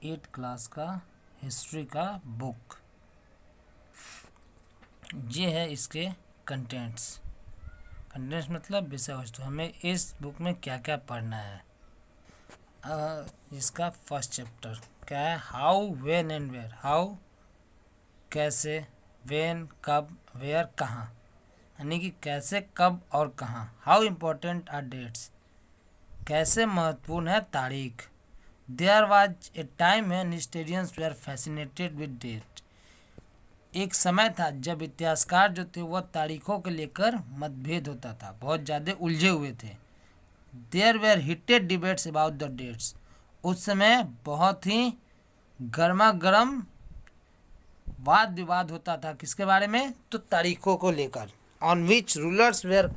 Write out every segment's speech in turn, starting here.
8 class का history का book. ये है इसके कंटेंट्स मतलब विषय वस्तु। हमें इस बुक में क्या क्या पढ़ना है। इसका फर्स्ट चैप्टर क्या है? How, when and where. How कैसे, वेन कब, वेयर कहाँ, यानी कि कैसे, कब और कहाँ। हाउ इम्पोर्टेंट आर डेट्स, कैसे महत्वपूर्ण है तारीख। There was a time when historians were fascinated with date. एक समय था जब इतिहासकार जो थे वह तारीखों को लेकर मतभेद होता था, बहुत ज़्यादा उलझे हुए थे। There were heated debates about the dates. उस समय बहुत ही गर्मा गर्म वाद विवाद होता था। किसके बारे में? तो तारीखों को लेकर। On which rulers were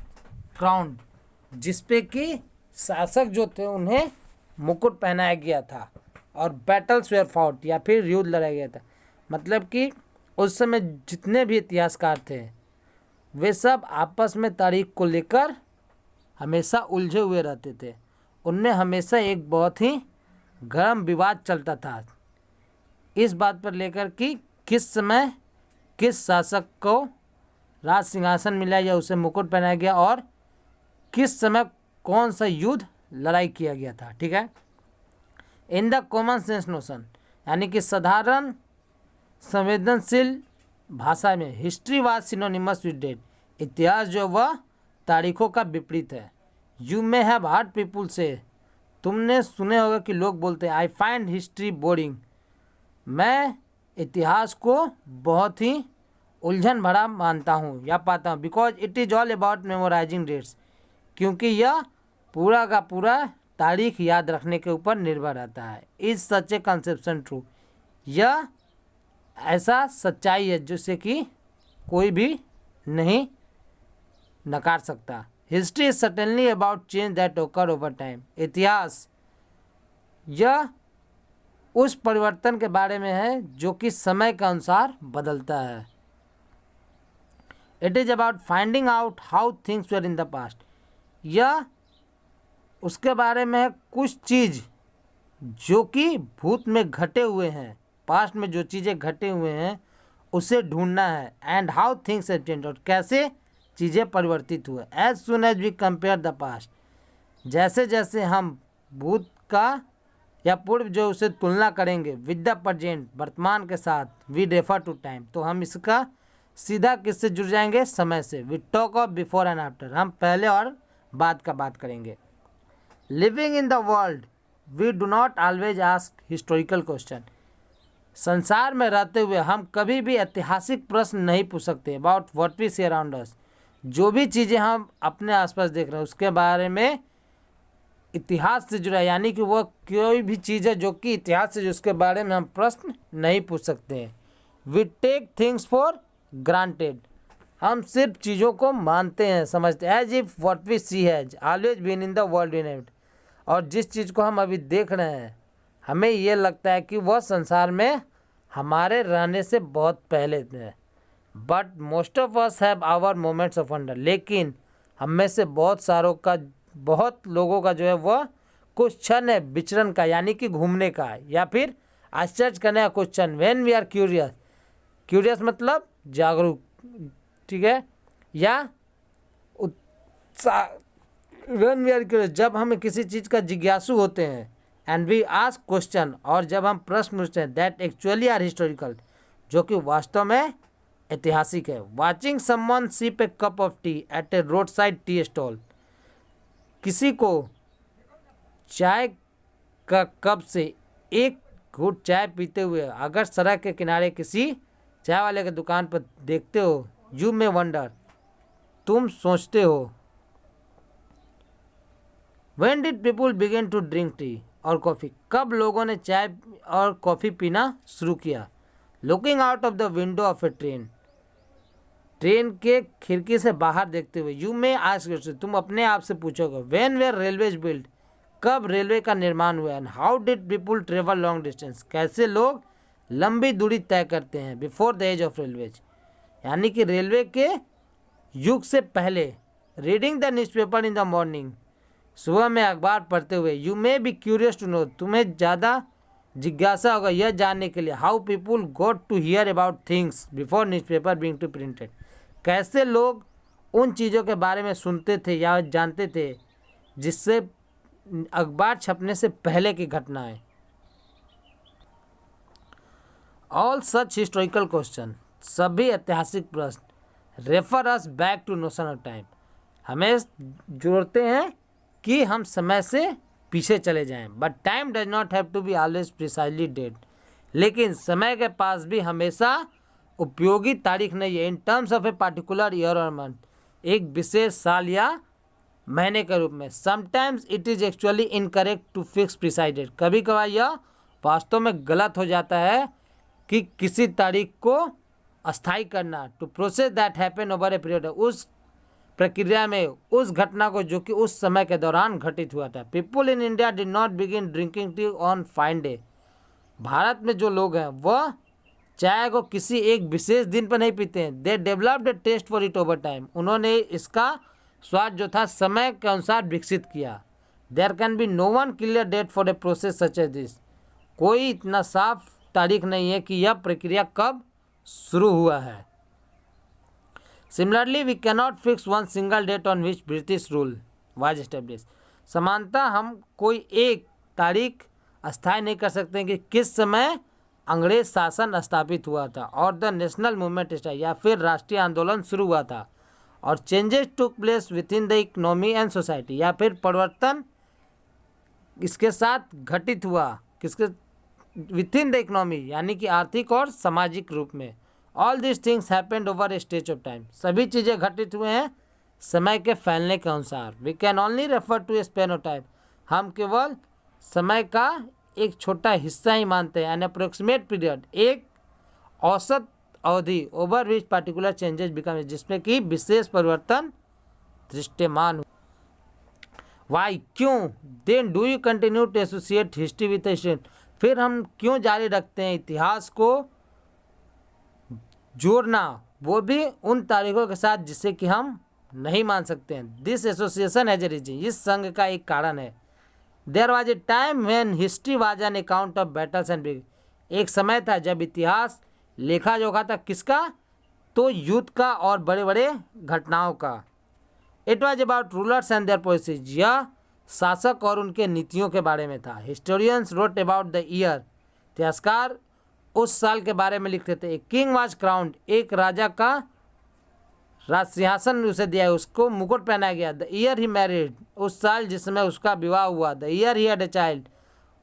crowned, जिसपे कि शासक जो थे उन्हें मुकुट पहनाया गया था। और बैटल्स वेयर फॉट, या फिर युद्ध लड़ाया गया था। मतलब कि उस समय जितने भी इतिहासकार थे वे सब आपस में तारीख को लेकर हमेशा उलझे हुए रहते थे। उनमें हमेशा एक बहुत ही गर्म विवाद चलता था इस बात पर लेकर कि किस समय किस शासक को राज सिंहासन मिला या उसे मुकुट पहनाया गया, और किस समय कौन सा युद्ध लड़ाई किया गया था। ठीक है। In the common sense notion, यानी कि साधारण संवेदनशील भाषा में, history was synonymous with date. इतिहास जो वह तारीखों का विपरीत है। You may have heard people say, तुमने सुने होगा कि लोग बोलते हैं आई फाइंड हिस्ट्री बोरिंग, मैं इतिहास को बहुत ही उलझन भरा मानता हूँ या पाता हूँ। Because it is all about memorising dates, क्योंकि यह पूरा का पूरा तारीख याद रखने के ऊपर निर्भर रहता है। Is such A conception true, यह ऐसा सच्चाई है जिसे कि कोई भी नहीं नकार सकता। History is certainly about change that ओकर ओवर टाइम, इतिहास यह उस परिवर्तन के बारे में है जो कि समय के अनुसार बदलता है। It is about finding out how things were in the past, यह उसके बारे में है कुछ चीज़ जो कि भूत में घटे हुए हैं, पास्ट में जो चीज़ें घटे हुए हैं उसे ढूंढना है। And how things have changed, और कैसे चीज़ें परिवर्तित हुए। As soon as we compare the past, जैसे जैसे हम भूत का या पूर्व जो उसे तुलना करेंगे विद द प्रेजेंट, वर्तमान के साथ, वी रेफर टू टाइम, तो हम इसका सीधा किससे जुड़ जाएंगे? समय से। We talk of before and after, हम पहले और बाद का बात करेंगे। Living in the world we do not always ask historical question, संसार में रहते हुए हम कभी भी ऐतिहासिक प्रश्न नहीं पूछ सकते। About what we see around us, जो भी चीज़ें हम अपने आसपास देख रहे हैं उसके बारे में इतिहास से जुड़ा, यानी कि वह कोई भी चीज़ है जो कि इतिहास से, उसके बारे में हम प्रश्न नहीं पूछ सकते हैं। We take things for granted, हम सिर्फ चीज़ों को मानते हैं, समझते हैं। As if what we see has always been in the world in it, और जिस चीज़ को हम अभी देख रहे हैं हमें ये लगता है कि वह संसार में हमारे रहने से बहुत पहले थे। But most of us have our moments of wonder, लेकिन हम में से बहुत लोगों का जो है वह कुछ क्षण है विचरण का, यानी कि घूमने का, या फिर आश्चर्य करने का कुछ क्षण। When we are curious, curious मतलब जागरूक, ठीक है, या उत्साह। व्हेन वी आर क्यूरियस, जब हम किसी चीज़ का जिज्ञासु होते हैं। एंड वी आस्क क्वेश्चन, और जब हम प्रश्न पूछते हैं, दैट एक्चुअली आर हिस्टोरिकल, जो कि वास्तव में ऐतिहासिक है। Watching someone sip a cup of tea at a roadside tea stall, किसी को चाय का कप से एक घूंट चाय पीते हुए अगर सड़क के किनारे किसी चाय वाले की दुकान पर देखते हो, यू मे वंडर, तुम सोचते हो। When did people begin to drink tea और कॉफ़ी, कब लोगों ने चाय और कॉफ़ी पीना शुरू किया। Looking out of the window of A train, train के खिड़की से बाहर देखते हुए। यू मे आस्क योरसेल्फ, तुम अपने आप से पूछोगे। व्हेन वेयर रेलवेज बिल्ड, कब रेलवे का निर्माण हुआ। And how did people travel long distance, कैसे लोग लंबी दूरी तय करते हैं। Before the age of railways, यानी कि रेलवे के युग से पहले। Reading the newspaper in the morning, सुबह में अखबार पढ़ते हुए। You may be curious to know, तुम्हें ज़्यादा जिज्ञासा होगा यह जानने के लिए how people got to hear about things before newspaper being to printed, कैसे लोग उन चीज़ों के बारे में सुनते थे या जानते थे जिससे अखबार छपने से पहले की घटनाएं। ऑल सच हिस्टोरिकल क्वेश्चन, सभी ऐतिहासिक प्रश्न refer us back to notion of time, हमें जोड़ते हैं कि हम समय से पीछे चले जाएं। But time does not have to be always precisely date, लेकिन समय के पास भी हमेशा उपयोगी तारीख नहीं है। In terms of a particular year और मंथ, एक विशेष साल या महीने के रूप में। Sometimes it is actually incorrect to fix presided, कभी कभार यह वास्तव में गलत हो जाता है कि किसी तारीख को अस्थायी करना। To process that happen over a period, उस प्रक्रिया में उस घटना को जो कि उस समय के दौरान घटित हुआ था। People in India did not begin drinking tea on fine day, Bharat में जो लोग हैं वह चाय को किसी एक विशेष दिन पर नहीं पीते हैं। They developed a taste for it over time, उन्होंने इसका स्वाद जो था समय के अनुसार विकसित किया। There can be no one clear date for a process such as this, कोई इतना साफ तारीख नहीं है कि यह प्रक्रिया कब शुरू हुआ है। Similarly we cannot fix one single date on which British rule was establish, समानता हम कोई एक तारीख अस्थायी नहीं कर सकते कि किस समय अंग्रेज शासन स्थापित हुआ था और द नेशनल मूवमेंट स्टार्ट, या फिर राष्ट्रीय आंदोलन शुरू हुआ था और changes took place with in the economy and society, या फिर परिवर्तन इसके साथ घटित हुआ किसके विद इन द इकोनॉमी, यानी कि आर्थिक और सामाजिक रूप में। All this things happened over a stage of time, सभी चीज़ें घटित हुए हैं समय के फैलने के अनुसार। We can only refer to a span of time, हम केवल समय का एक छोटा हिस्सा ही मानते हैं। एन अप्रोक्सीमेट पीरियड, एक औसत अवधि over which particular changes become, जिसमें कि विशेष परिवर्तन दृश्यमान हो। वाई, क्यों? Then do you continue to associate history with history, फिर हम क्यों जारी रखते हैं इतिहास को जोड़ना, वो भी उन तारीखों के साथ जिसे कि हम नहीं मान सकते हैं। This association has a reason, इस संघ का एक कारण है। There was a time when history was an account of battles and big, एक समय था जब इतिहास लेखा जोखा था किसका? तो युद्ध का और बड़े बड़े घटनाओं का। It was about rulers and there policies, यह शासक और उनके नीतियों के बारे में था। Historians wrote about the year, इतिहासकार उस साल के बारे में लिखते थे। ए किंग वाज क्राउंड, एक राजा का राज सिंहासन उसे दिया, उसको मुकुट पहनाया गया। द ईयर ही मैरिड, उस साल जिसमें उसका विवाह हुआ। The year he had a child,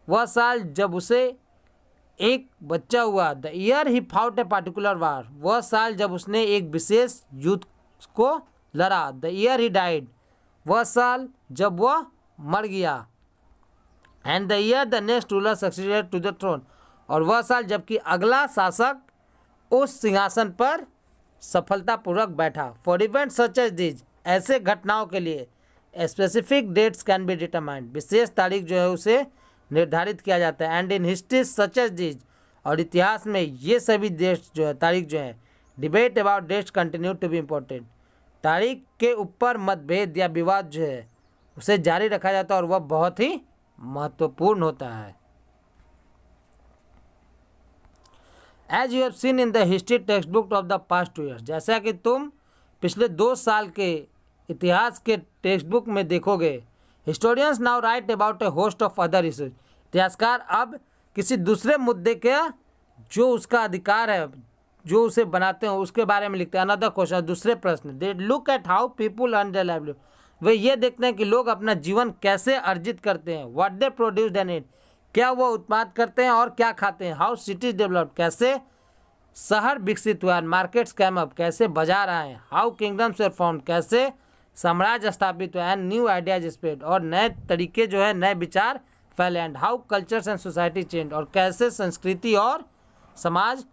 वह साल जब उसे एक बच्चा हुआ। The year he fought a particular war, वह साल जब उसने एक विशेष युद्ध को लड़ा। द ईयर ही डाइड, वह साल जब वह मर गया। And the year the next ruler succeeded to the throne, और वह साल जबकि अगला शासक उस सिंहासन पर सफलतापूर्वक बैठा। For event such as this, ऐसे घटनाओं के लिए specific dates can be determined, विशेष तारीख जो है उसे निर्धारित किया जाता है। And in history such as this, और इतिहास में ये सभी डेट्स जो है तारीख जो है, debate about dates continue to be important, तारीख के ऊपर मतभेद या विवाद जो है उसे जारी रखा जाता है और वह बहुत ही महत्वपूर्ण होता है। As you have seen in the history textbook of the past 2 years, जैसा कि तुम पिछले 2 साल के इतिहास के टेक्स्ट बुक में देखोगे। Historians now right about A host of other issues, इतिहासकार अब किसी दूसरे मुद्दे के जो उसका अधिकार है जो उसे बनाते हैं उसके बारे में लिखते हैं। अनदर क्वेश्चन, दूसरे प्रश्न, they look at how people earn their livelihood, वे ये देखते हैं कि लोग अपना जीवन कैसे अर्जित करते हैं। What they produce and eat, क्या वो उत्पाद करते हैं और क्या खाते हैं। हाउ सिटीज डेवलप, कैसे शहर विकसित हुआ। मार्केट्स कैम अप, कैसे बाजार आए। हाउ किंगडम्स वर फाउंड, कैसे साम्राज्य स्थापित हुआ। एंड न्यू आइडियाज स्प्रेड, और नए तरीके जो है नए विचार फैले। And how cultures and society change, और कैसे संस्कृति और समाज